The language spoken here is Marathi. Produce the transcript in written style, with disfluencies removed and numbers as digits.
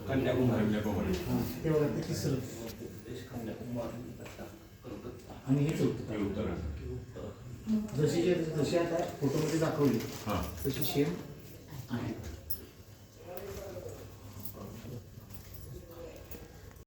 कन्याकुमारी ते बघा ते तिसरं आणि हेच उत्तर जशी आता फोटोमध्ये दाखवली तशी सेम आहे.